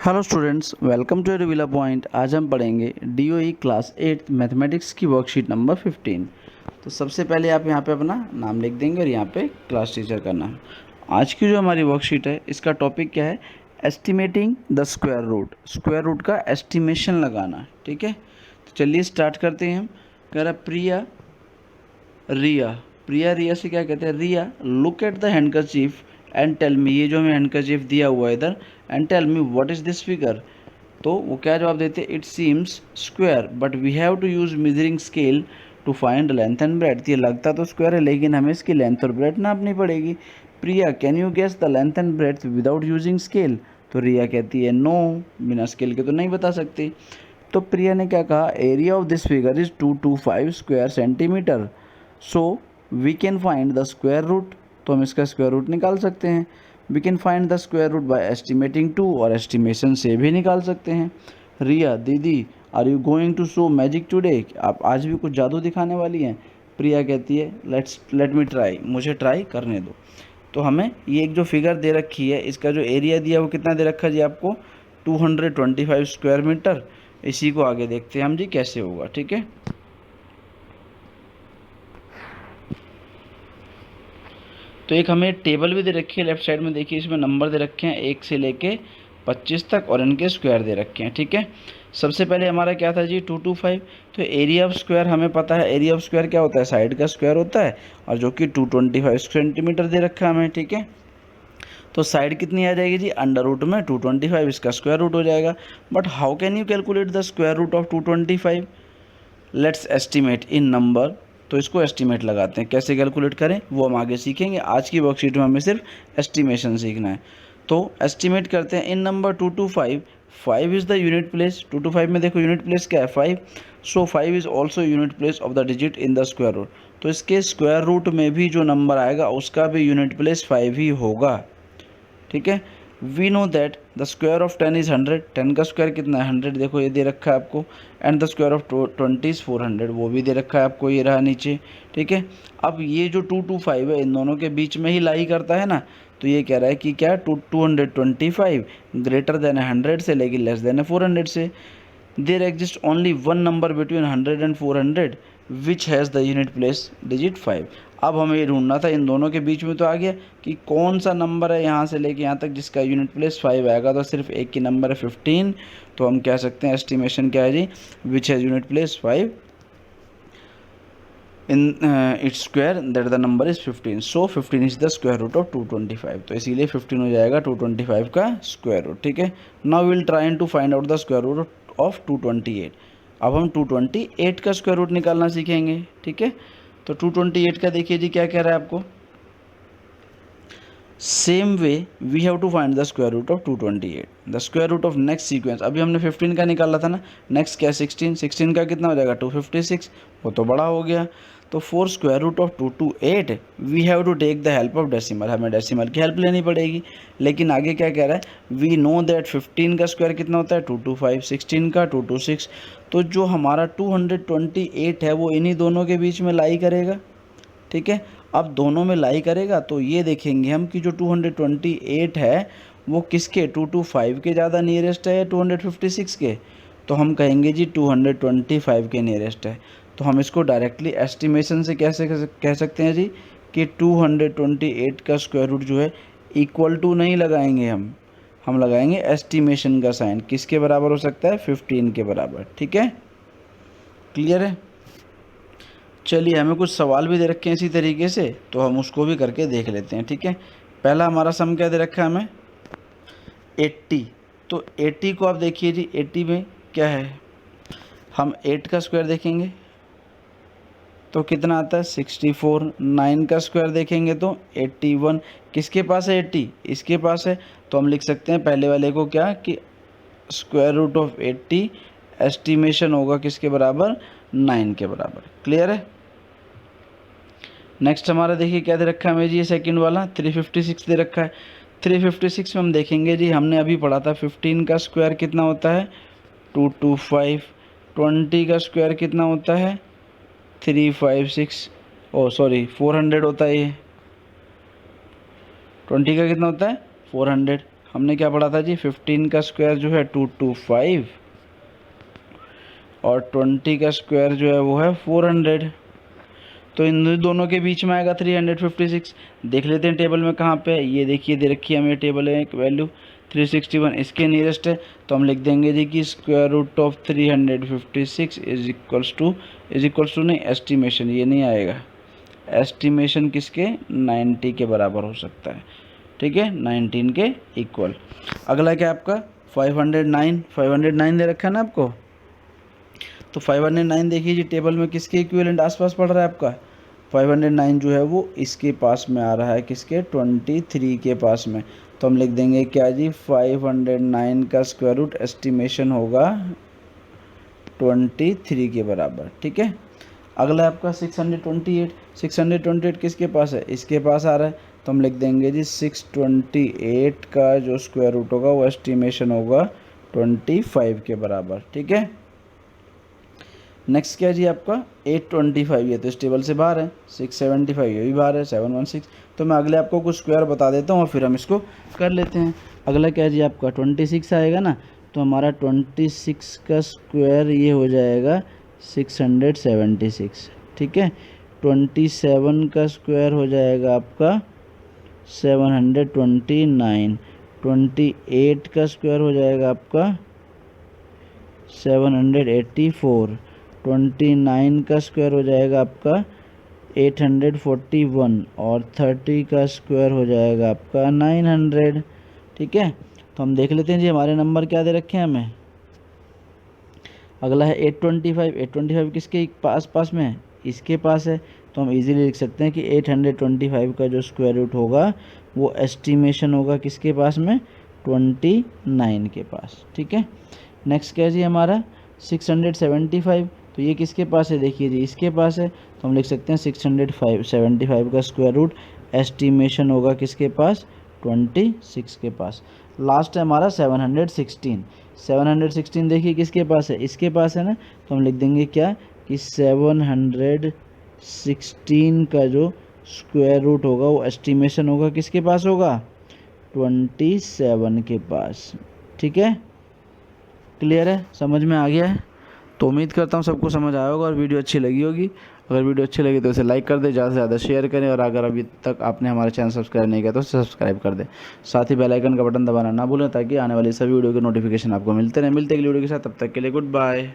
Hello students, welcome to Revila point. आज हम पढ़ेंगे डीओई क्लास 8 मैथमेटिक्स की वर्कशीट नंबर 15। तो सबसे पहले आप यहाँ पे अपना नाम लिख देंगे और यहाँ पे क्लास टीचर का नाम। आज की जो हमारी वर्कशीट है इसका टॉपिक क्या है? Estimating the square root. Square root का एस्टिमेशन लगाना। ठीक है, तो चलिए स्टार्ट करते हैं। हम कह रहा प्रिया रिया, प्रिया रिया से क्या कहते हैं? Riya look at the handkerchief and tell me. ये जो हमें हैंडकरचीफ दिया हुआ है इधर, and tell me what is this figure. तो वो क्या जवाब देते हैं? It seems square but we have to use measuring scale to find length and breadth. ये लगता तो स्क्वायर है लेकिन हमें इसकी लेंथ और ब्रेड्थ नापनी पड़ेगी। Priya can you guess the length and breadth without using scale. तो रिया कहती है नो, बिना स्केल के तो नहीं बता सकती। तो प्रिया ने क्या कहा? Area of this figure is 225 square centimetre, so we can find the square root. तो हम इसका स्क्वायर रूट निकाल सकते हैं। We can find the square root by estimating 2, और एस्टिमेशन से भी निकाल सकते हैं। रिया दीदी are you going to show magic today. आप आज भी कुछ जादू दिखाने वाली हैं? प्रिया कहती है लेट मी ट्राई, मुझे ट्राई करने दो। तो हमें ये एक जो फिगर दे रखी है इसका जो एरिया दिया वो कितना दे रखा है जी आपको? 225 स्क्वायर मीटर। इसी को आगे देखते हैं हम जी कैसे होगा। ठीक है, तो एक हमें टेबल भी दे रखी है लेफ्ट साइड में, देखिए इसमें नंबर दे रखे हैं 1 से लेके 25 तक और इनके स्क्वायर दे रखे हैं। ठीक है, सबसे पहले हमारा क्या था जी? 225। तो एरिया ऑफ स्क्वायर हमें पता है, एरिया ऑफ स्क्वायर क्या होता है? साइड का स्क्वायर होता है, और जो कि 225 सेंटीमीटर दे रखा है हमें। ठीक है, तो साइड कितनी आ जाएगी जी? अंडर रूट में 225, इसका स्क्वायर रूट हो जाएगा। But how can you calculate the square root of 225? Let's estimate in number. तो इसको एस्टिमेट लगाते हैं, कैसे कैलकुलेट करें वो हम आगे सीखेंगे। आज की वर्कशीट में हमें सिर्फ एस्टिमेशन सीखना है। तो एस्टिमेट करते हैं in number 225। 5 is the unit place. 225 में देखो यूनिट प्लेस क्या है? 5। So 5 is also unit place of the digit in the square root. तो इसके स्क्वायर रूट में भी जो नंबर आएगा उसका भी यूनिट प्लेस 5 ही होगा। ठीक है, we know that the square of 10 is 100। 10 का स्क्वायर कितना है? 100। देखो ये दे रखा है आपको। And the square of 20 is 400, वो भी दे रखा है आपको, ये रहा नीचे। ठीक है, अब ये जो 225 है इन दोनों के बीच में ही लाई करता है ना, तो ये कह रहा है कि क्या 225 ग्रेटर देन 100 से लेकिन लेस देन 400 से। There exist only one number between 100 and 400 which has the unit place digit 5। अब हमें ये ढूंढना था इन दोनों के बीच में, तो आ गया कि कौन सा नंबर है यहाँ से लेके यहाँ तक जिसका यूनिट प्लेस 5 आएगा। तो सिर्फ एक की नंबर है 15, तो हम कह सकते हैं एस्टिमेशन क्या है जी? Which has unit place 5 in its square that the number is 15। So 15 is the square root of 225। तो इसीलिए 15 हो जाएगा 225 का स्क्वायर रूट। ठीक है, now will try to find out the square root of 228। अब हम 228 का स्क्वायर रूट निकालना सीखेंगे। ठीक है, तो 228 का देखिए जी क्या कह रहा है आपको? Same way we have to find the square root of 228, the square root of next sequence. अभी हमने 15 का निकाला था ना, नेक्स्ट क्या? 16। 16 का कितना हो जाएगा? 256, वो तो बड़ा हो गया। तो for square root of 228 we have to take the help of decimal. हमें डेसिमल की हेल्प लेनी पड़ेगी। लेकिन आगे क्या कह रहा है? वी नो दैट 15 का स्क्वायर कितना होता है? 225। 16 का 226। तो जो हमारा 228 है वो इन्हीं दोनों के बीच में लाई करेगा। ठीक है, अब दोनों में लाई करेगा तो ये देखेंगे हम कि जो 228 है वो किसके? 225 के ज़्यादा नियरेस्ट है या 256 के? तो हम कहेंगे जी 225 के नियरेस्ट है। तो हम इसको डायरेक्टली एस्टिमेशन से कैसे कह सकते हैं जी कि 228 का स्क्वायर रूट जो है इक्वल टू नहीं लगाएंगे हम लगाएंगे एस्टिमेशन का साइन। किसके बराबर हो सकता है? 15 के बराबर। ठीक है, क्लियर है? चलिए, हमें कुछ सवाल भी दे रखे हैं इसी तरीके से, तो हम उसको भी करके देख लेते हैं। ठीक है, पहला हमारा सम क्या दे रखा है हमें? 80। तो 80 को आप देखिए जी, 80 में क्या है? हम 8 का स्क्वायर देखेंगे तो कितना आता है? 64। 9 का स्क्वायर देखेंगे तो 81। किसके पास है 80? इसके पास है। तो हम लिख सकते हैं पहले वाले को क्या कि स्क्वायर रूट ऑफ 80 एस्टिमेशन होगा किसके बराबर? 9 के बराबर। क्लियर है? नेक्स्ट हमारा देखिए क्या दे रखा है हमें जी? ये सेकंड वाला 356 दे रखा है। 356 में हम देखेंगे जी, हमने अभी पढ़ा था 15 का स्क्वायर कितना होता है? 225। 20 का स्क्वायर कितना होता है? 356। ओ सॉरी 400 होता है ये। 20 का कितना होता है? 400। हमने क्या पढ़ा था जी, 15 का स्क्वायर जो है 225 और 20 का स्क्वायर जो है वो है 400। तो इन दोनों के बीच में आएगा 356। देख लेते हैं टेबल में कहाँ पे है। ये देखिए दे रखी है हमें टेबल में एक वैल्यू 361, इसके नियरेस्ट है। तो हम लिख देंगे जी कि square root of 356 is equals to नहीं, एस्टिमेशन ये नहीं आएगा, एस्टिमेशन किसके, 90 के बराबर हो सकता है। ठीक है, 19 के इक्वल। अगला क्या आपका 509 दे रखा है ना आपको। तो 509 देखिए जी टेबल में किसके इक्विवेलेंट आसपास पड़ रहा है आपका, 509 जो है वो इसके पास में आ रहा है, किसके, 23 के पास में। तो हम लिख देंगे क्या जी, 509 का स्क्वायर रूट एस्टिमेशन होगा 23 के बराबर। ठीक है, अगला आपका 628 किसके पास है, इसके पास आ रहा है। तो हम लिख देंगे जी 628 का जो स्क्वायर रूट होगा वो एस्टिमेशन होगा 25 के बराबर। ठीक है, नेक्स्ट क्या जी आपका 825, ये तो इस टेबल से बाहर है। 675 ये भी बाहर है। 716। तो मैं अगले आपको कुछ स्क्वायर बता देता हूँ और फिर हम इसको कर लेते हैं। अगला क्या जी आपका 26 आएगा ना। तो हमारा 26 का स्क्वायर ये हो जाएगा 676। ठीक है, 27 का स्क्वायर हो जाएगा आपका 729। 28 का स्क्वायर हो जाएगा आपका 784। 29 का स्क्वायर हो जाएगा आपका 841 और 30 का स्क्वायर हो जाएगा आपका 900। ठीक है, तो हम देख लेते हैं जी हमारे नंबर क्या दे रखे हैं हमें। अगला है 825 किसके पास में है, इसके पास है। तो हम इजीली लिख सकते हैं कि 825 का जो स्क्वायर रूट होगा वो एस्टिमेशन होगा किसके पास में, 29 के पास। ठीक है, नेक्स्ट क्या है जी हमारा 675। तो ये किसके पास है, देखिए जी इसके पास है। तो हम लिख सकते हैं 675 का स्क्वायर रूट एस्टिमेशन होगा किसके पास, 26 के पास। लास्ट है हमारा 716 देखिए किसके पास है, इसके पास है ना। तो हम लिख देंगे क्या कि 716 का जो स्क्वायर रूट होगा वो एस्टिमेशन होगा किसके पास होगा, 27 के पास। ठीक है, क्लियर है, समझ में आ गया है। तो उम्मीद करता हूँ सबको समझ आया होगा और वीडियो अच्छी लगी होगी। अगर वीडियो अच्छी लगी तो इसे लाइक कर दे, ज़्यादा से ज़्यादा शेयर करें और अगर अभी तक आपने हमारे चैनल सब्सक्राइब नहीं किया तो सब्सक्राइब कर दें। साथ ही बेल आइकन का बटन दबाना ना भूलें ताकि आने वाली सभी वीडियो के नोटिफिकेशन आपको मिलते रहे। मिलते अगली वीडियो के साथ, तब तक के लिए गुड बाय।